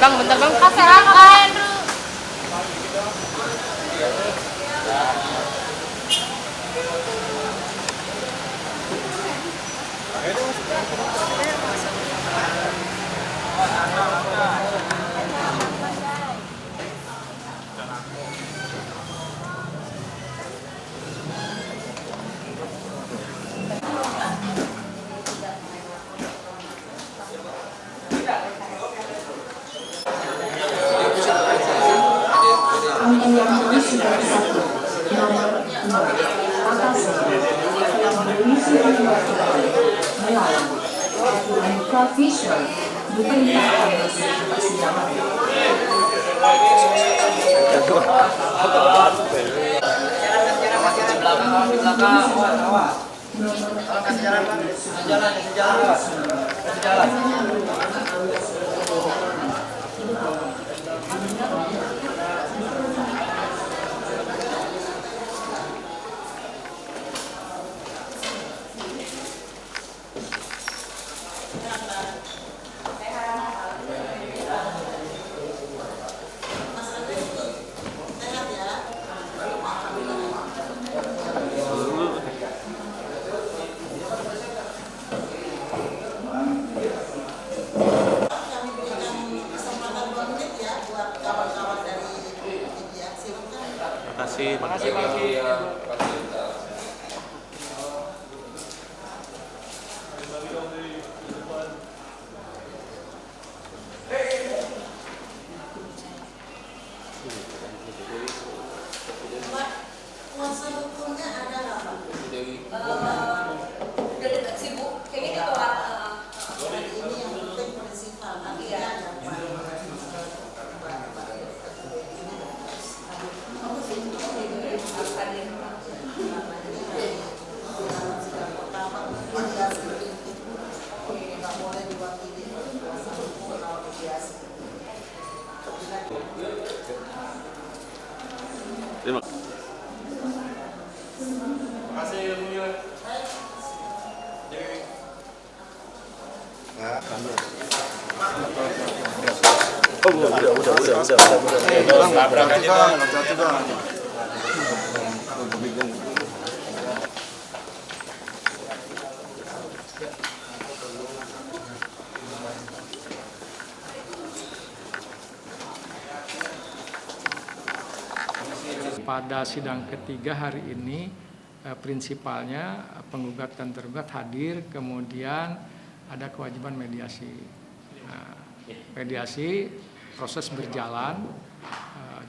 bang, bentar bang. Silakan. Provision diperintahkan masuk persidangan. Makasih. Kuasa hukumnya ada nggak Pak? Udah dekat sih Bu, kayaknya itu hari ini yang penting prinsipal, nanti ya yang nggak boleh diwakili kuasa hukum kalau mediasi. Terima Pada sidang ketiga hari ini, prinsipalnya penggugat dan tergugat hadir, kemudian ada kewajiban mediasi. Mediasi proses berjalan,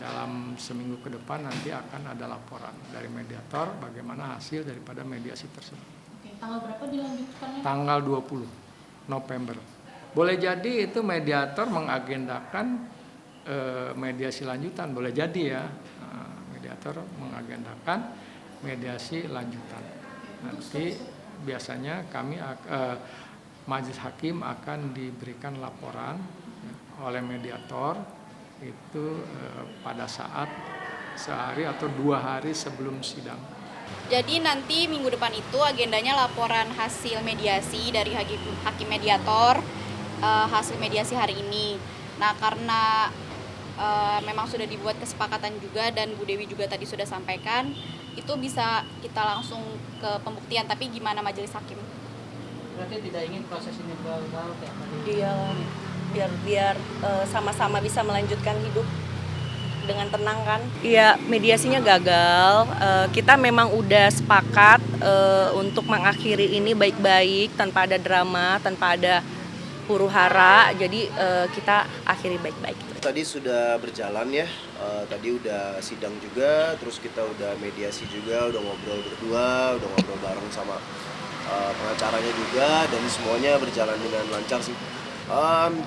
dalam seminggu ke depan nanti akan ada laporan dari mediator bagaimana hasil daripada mediasi tersebut. Oke, tanggal berapa dilanjutkannya? Tanggal 20 November. Boleh jadi itu mediator mengagendakan mediasi lanjutan, boleh jadi ya. Mediator mengagendakan mediasi lanjutan. Nanti biasanya kami majelis hakim akan diberikan laporan oleh mediator itu pada saat sehari atau 2 hari sebelum sidang. Jadi nanti minggu depan itu agendanya laporan hasil mediasi dari hakim mediator, hasil mediasi hari ini. Nah, karena memang sudah dibuat kesepakatan juga dan Bu Dewi juga tadi sudah sampaikan, itu bisa kita langsung ke pembuktian, tapi gimana majelis hakim? Berarti tidak ingin proses ini berlarut ya? Iya, biar sama-sama bisa melanjutkan hidup dengan tenang kan. Iya, mediasinya gagal. Kita memang udah sepakat untuk mengakhiri ini baik-baik, tanpa ada drama, tanpa ada huru-hara. Jadi kita akhiri baik-baik. Tadi sudah berjalan ya, tadi udah sidang juga, terus kita udah mediasi juga, udah ngobrol berdua, udah ngobrol bareng sama pengacaranya juga, dan semuanya berjalan dengan lancar sih.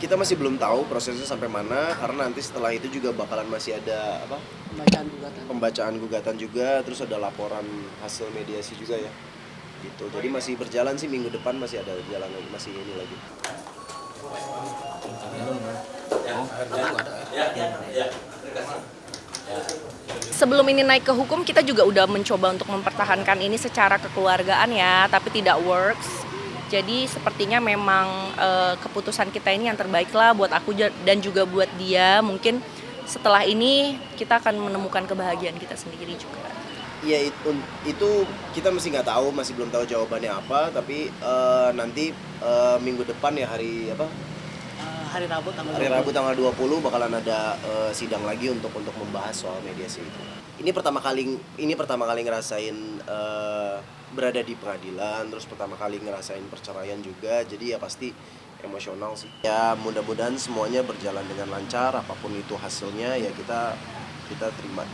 Kita masih belum tahu prosesnya sampai mana, karena nanti setelah itu juga bakalan masih ada pembacaan gugatan juga, terus ada laporan hasil mediasi juga ya. Gitu. Jadi masih berjalan sih, minggu depan masih ada jalan lagi, masih ini lagi. Sebelum ini naik ke hukum, kita juga udah mencoba untuk mempertahankan ini secara kekeluargaan ya, tapi tidak works. Jadi sepertinya memang keputusan kita ini yang terbaik lah buat aku dan juga buat dia. Mungkin setelah ini kita akan menemukan kebahagiaan kita sendiri juga. Ya itu kita masih nggak tahu, masih belum tahu jawabannya apa. Tapi nanti minggu depan ya hari apa? Hari Rabu tanggal 20 bakalan ada sidang lagi untuk membahas soal mediasi itu. Ini pertama kali ngerasain berada di pengadilan, terus pertama kali ngerasain perceraian juga, jadi ya pasti emosional sih. Ya mudah-mudahan semuanya berjalan dengan lancar, apapun itu hasilnya ya kita terima.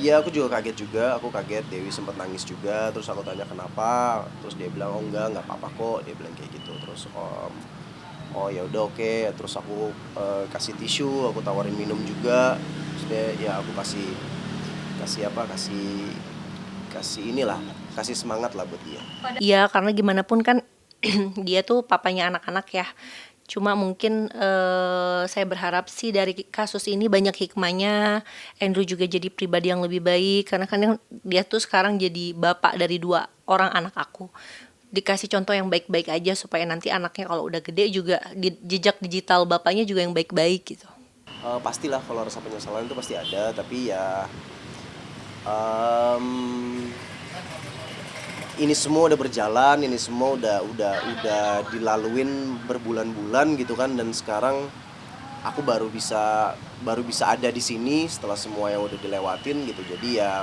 Ya aku juga kaget juga, Dewi sempat nangis juga, terus aku tanya kenapa, terus dia bilang oh enggak apa-apa kok, dia bilang kayak gitu. Terus oh ya udah oke. Terus aku kasih tisu, aku tawarin minum juga, terus dia ya aku kasih semangat lah buat dia. Iya, karena gimana pun kan dia tuh papanya anak-anak ya. Cuma mungkin saya berharap sih dari kasus ini banyak hikmahnya. Andrew juga jadi pribadi yang lebih baik, karena kan dia tuh sekarang jadi bapak dari 2 orang anak aku. Dikasih contoh yang baik-baik aja supaya nanti anaknya kalau udah gede juga jejak digital bapaknya juga yang baik-baik gitu. Pastilah kalau rasa penyesalan itu pasti ada, tapi ya ini semua udah berjalan, ini semua udah dilaluin berbulan-bulan gitu kan, dan sekarang aku baru bisa ada di sini setelah semua yang udah dilewatin gitu. Jadi ya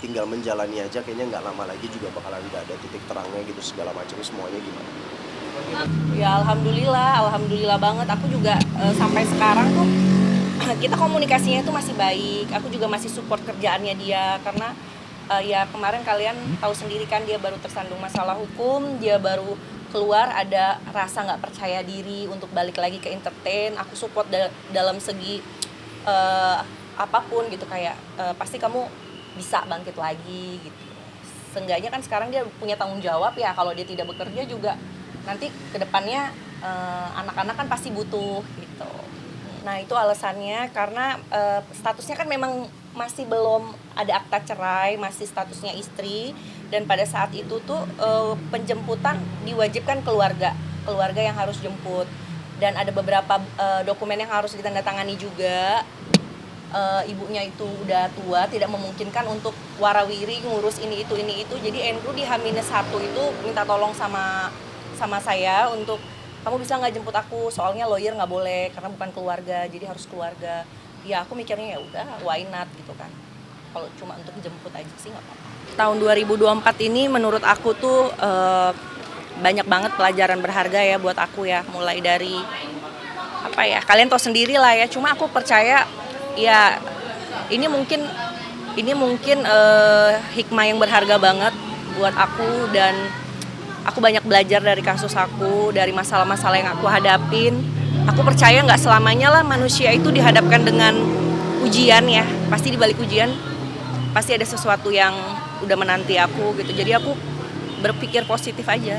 tinggal menjalani aja, kayaknya nggak lama lagi juga bakalan nggak ada titik terangnya gitu segala macam semuanya gimana. Ya alhamdulillah banget. Aku juga sampai sekarang tuh kita komunikasinya itu masih baik. Aku juga masih support kerjaannya dia karena ya kemarin kalian tahu sendiri kan dia baru tersandung masalah hukum, dia baru keluar ada rasa nggak percaya diri untuk balik lagi ke entertain. Aku support dalam segi apapun gitu, kayak pasti kamu bisa bangkit lagi gitu. Seenggaknya kan sekarang dia punya tanggung jawab ya, kalau dia tidak bekerja juga nanti kedepannya anak-anak kan pasti butuh gitu. Nah itu alasannya karena statusnya kan memang masih belum ada akta cerai, masih statusnya istri, dan pada saat itu tuh penjemputan diwajibkan keluarga yang harus jemput, dan ada beberapa dokumen yang harus ditandatangani juga. Ibunya itu udah tua, tidak memungkinkan untuk warawiri ngurus ini itu. Jadi Andrew di H-1 itu minta tolong sama saya untuk kamu bisa nggak jemput aku, soalnya lawyer nggak boleh karena bukan keluarga, jadi harus keluarga. Ya aku mikirnya ya udah why not gitu kan, kalau cuma untuk jemput aja sih nggak apa-apa. Tahun 2024 ini menurut aku tuh banyak banget pelajaran berharga ya buat aku ya, mulai dari apa ya, kalian tahu sendiri lah ya, cuma aku percaya ya ini mungkin hikmah yang berharga banget buat aku, dan aku banyak belajar dari kasus aku, dari masalah-masalah yang aku hadapin. Aku percaya nggak selamanya lah manusia itu dihadapkan dengan ujian ya, pasti di balik ujian pasti ada sesuatu yang udah menanti aku gitu. Jadi aku berpikir positif aja.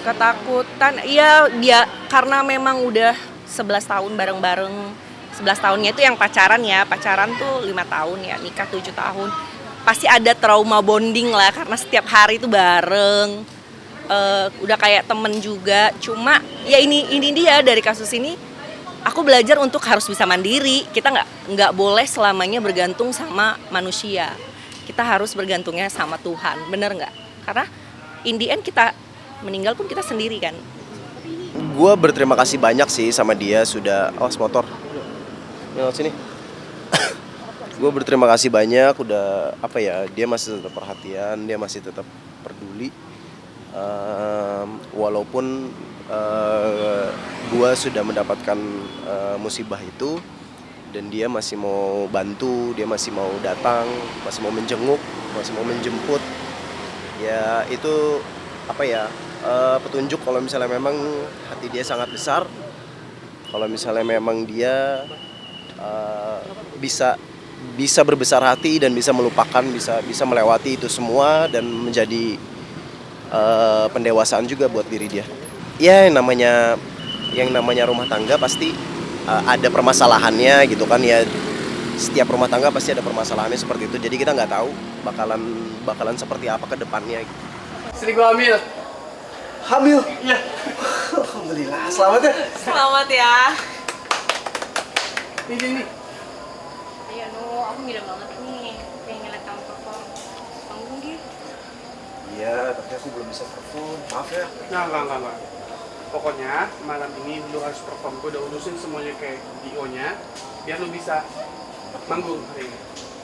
Ketakutan ya dia karena memang udah 11 tahun bareng-bareng. 11 tahunnya itu yang pacaran tuh 5 tahun ya, nikah 7 tahun. Pasti ada trauma bonding lah karena setiap hari itu bareng. Udah kayak temen juga. Cuma ya ini dia dari kasus ini aku belajar untuk harus bisa mandiri. Kita nggak boleh selamanya bergantung sama manusia. Kita harus bergantungnya sama Tuhan, bener nggak? Karena in the end kita meninggal pun kita sendiri kan. Gue berterima kasih banyak sih sama dia sudah motor. Lewat sini. Gue berterima kasih banyak udah dia masih tetap perhatian, dia masih tetap peduli. Walaupun gue sudah mendapatkan musibah itu, dan dia masih mau bantu, dia masih mau datang, masih mau menjenguk, masih mau menjemput. Ya itu petunjuk kalau misalnya memang hati dia sangat besar, kalau misalnya memang dia bisa berbesar hati dan bisa melupakan, bisa melewati itu semua dan menjadi pendewasaan juga buat diri dia. Ya yang namanya rumah tangga pasti ada permasalahannya gitu kan ya. Setiap rumah tangga pasti ada permasalahannya seperti itu. Jadi kita nggak tahu bakalan seperti apa ke depannya gitu. Istri gua hamil. Hamil? Iya. Alhamdulillah, selamat ya. Selamat ya. Ini. Iya Nu, aku gila banget nih. Pengen ngeliat kamu perform. Panggung dia. Iya, tapi aku belum bisa perform. Maaf ya. Nah, enggak. Pokoknya malam ini lu harus perform. Gue udah urusin semuanya kayak DO-nya biar lu bisa manggung hari ini.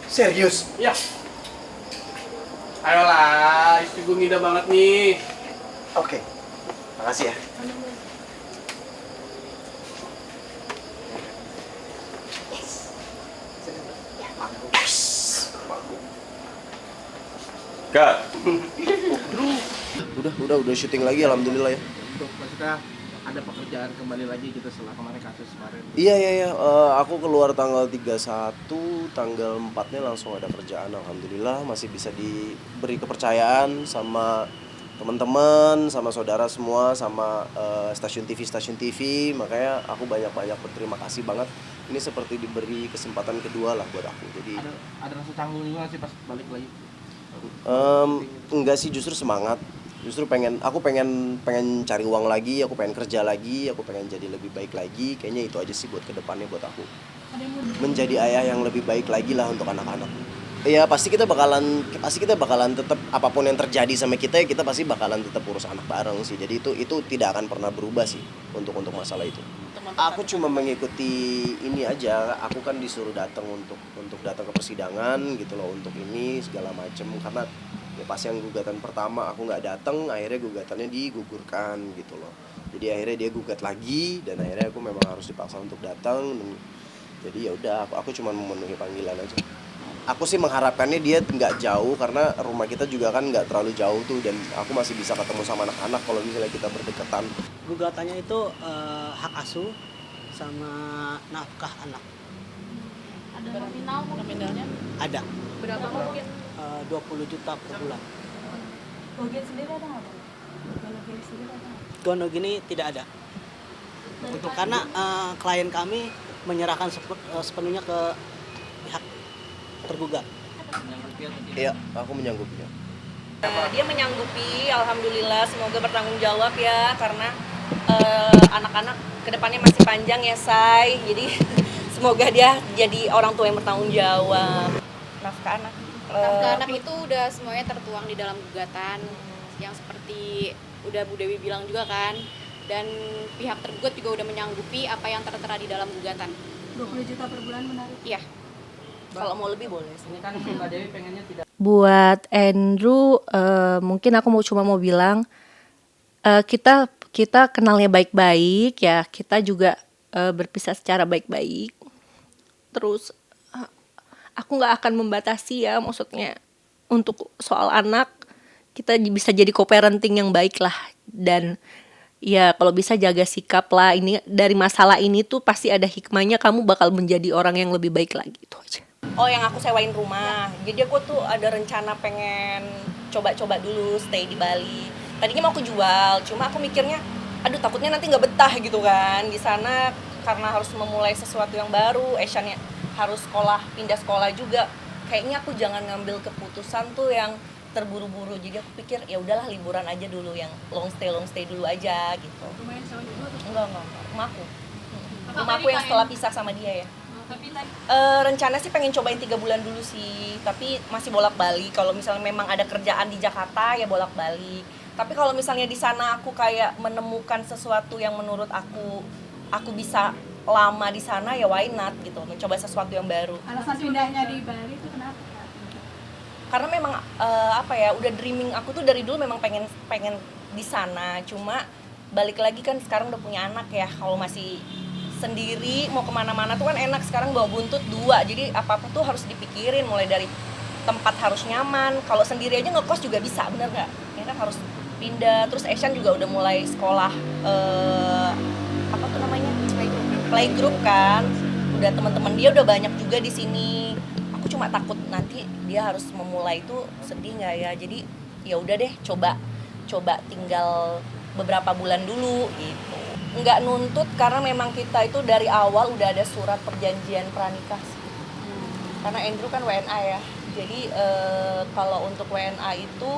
Serius? Iya. Ayolah, istri gue ngida banget nih. Oke. Makasih ya. Kak, Udah syuting lagi, alhamdulillah ya. Maksudnya ada pekerjaan kembali lagi gitu setelah kemarin kasus kemarin. Iya. Aku keluar tanggal 31, tanggal 4-nya langsung ada kerjaan. Alhamdulillah masih bisa diberi kepercayaan sama teman-teman, sama saudara semua, sama stasiun TV. Makanya aku banyak-banyak berterima kasih banget. Ini seperti diberi kesempatan kedua lah buat aku. Jadi ada rasa canggung juga sih pas balik lagi. Enggak sih, justru semangat. Justru aku pengen cari uang lagi, aku pengen kerja lagi, aku pengen jadi lebih baik lagi. Kayaknya itu aja sih buat kedepannya buat aku. Menjadi ayah yang lebih baik lagi lah untuk anak-anak. Ya pasti kita bakalan tetap apapun yang terjadi sama kita, kita pasti bakalan tetap urus anak bareng sih. Jadi itu tidak akan pernah berubah sih untuk masalah itu. Aku cuma mengikuti ini aja. Aku kan disuruh datang untuk datang ke persidangan gitu loh, untuk ini segala macem, karena ya pas yang gugatan pertama aku nggak datang, akhirnya gugatannya digugurkan gitu loh. Jadi akhirnya dia gugat lagi dan akhirnya aku memang harus dipaksa untuk datang. Jadi ya udah, aku cuma memenuhi panggilan aja. Aku sih mengharapkannya dia nggak jauh, karena rumah kita juga kan nggak terlalu jauh tuh, dan aku masih bisa ketemu sama anak-anak kalau misalnya kita berdekatan. Gugatannya itu hak asuh sama nafkah anak. Ada nominalnya? Ada. Berapa mungkin? 20 juta per bulan. Gogen sendiri ada nggak? Gogen sendiri ada nggak? Gono gini tidak ada. Karena klien kami menyerahkan sepenuhnya ke pihak tergugat. Iya, aku menyanggupinya. Dia menyanggupi, alhamdulillah, semoga bertanggung jawab ya, karena anak-anak kedepannya masih panjang ya Say, jadi semoga dia jadi orang tua yang bertanggung jawab. Nafkah anak itu udah semuanya tertuang di dalam gugatan, yang seperti udah Bu Dewi bilang juga kan, dan pihak tergugat juga udah menyanggupi apa yang tertera di dalam gugatan. 20 juta per bulan menarik? Iya. Kalau mau lebih boleh. Ini kan Mbak Dewi pengennya tidak. Buat Andrew, mungkin aku cuma mau bilang, kita kenalnya baik-baik ya, kita juga berpisah secara baik-baik. Terus aku nggak akan membatasi ya, maksudnya untuk soal anak kita bisa jadi co-parenting yang baik lah, dan ya kalau bisa jaga sikap lah. Ini dari masalah ini tuh pasti ada hikmahnya, kamu bakal menjadi orang yang lebih baik lagi, itu aja. Oh, yang aku sewain rumah. Jadi aku tuh ada rencana pengen coba-coba dulu stay di Bali. Tadinya mau aku jual, cuma aku mikirnya, aduh takutnya nanti nggak betah gitu kan di sana, karena harus memulai sesuatu yang baru. Eshannya harus pindah sekolah juga. Kayaknya aku jangan ngambil keputusan tuh yang terburu-buru. Jadi aku pikir ya udahlah, liburan aja dulu, yang long stay dulu aja gitu. Rumahnya sewa juga tuh? Enggak. Rumahku. Rumahku yang setelah pisah sama dia ya. Tapi tadi Rencana sih pengen cobain 3 bulan dulu sih, tapi masih bolak-balik. Kalau misalnya memang ada kerjaan di Jakarta ya bolak-balik. Tapi kalau misalnya di sana aku kayak menemukan sesuatu yang menurut aku bisa lama di sana, ya why not gitu, mencoba sesuatu yang baru. alasan pindahnya di Bali itu kenapa? Karena memang udah dreaming aku tuh dari dulu memang pengen di sana. Cuma balik lagi kan sekarang udah punya anak ya, kalau masih sendiri mau kemana-mana tuh kan enak, sekarang bawa buntut 2, jadi apa-apa tuh harus dipikirin, mulai dari tempat harus nyaman. Kalau sendiri aja ngekos juga bisa, bener nggak? Ya kan harus pindah. Terus Eshan juga udah mulai sekolah playgroup kan, udah teman-teman dia udah banyak juga di sini. Aku cuma takut nanti dia harus memulai itu sedih nggak ya, jadi ya udah deh, coba tinggal beberapa bulan dulu gitu. Nggak nuntut, karena memang kita itu dari awal udah ada surat perjanjian pranikah sih. Karena Andrew kan WNA ya, jadi kalau untuk WNA itu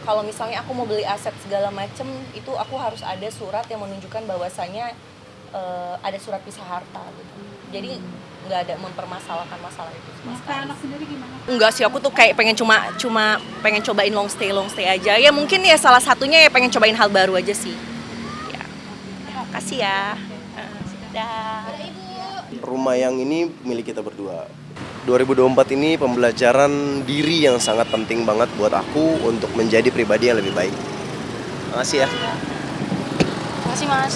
kalau misalnya aku mau beli aset segala macem, itu aku harus ada surat yang menunjukkan bahwasannya ada surat pisah harta gitu. Jadi nggak ada mempermasalahkan masalah itu sama sekali. Anak sendiri gimana? Enggak sih, aku tuh kayak pengen cuma pengen cobain long stay aja. Ya mungkin ya salah satunya ya pengen cobain hal baru aja sih. Ya. Makasih ya. Dah. Rumah yang ini milik kita berdua. 2024 ini pembelajaran diri yang sangat penting banget buat aku untuk menjadi pribadi yang lebih baik. Makasih ya. Makasih Mas.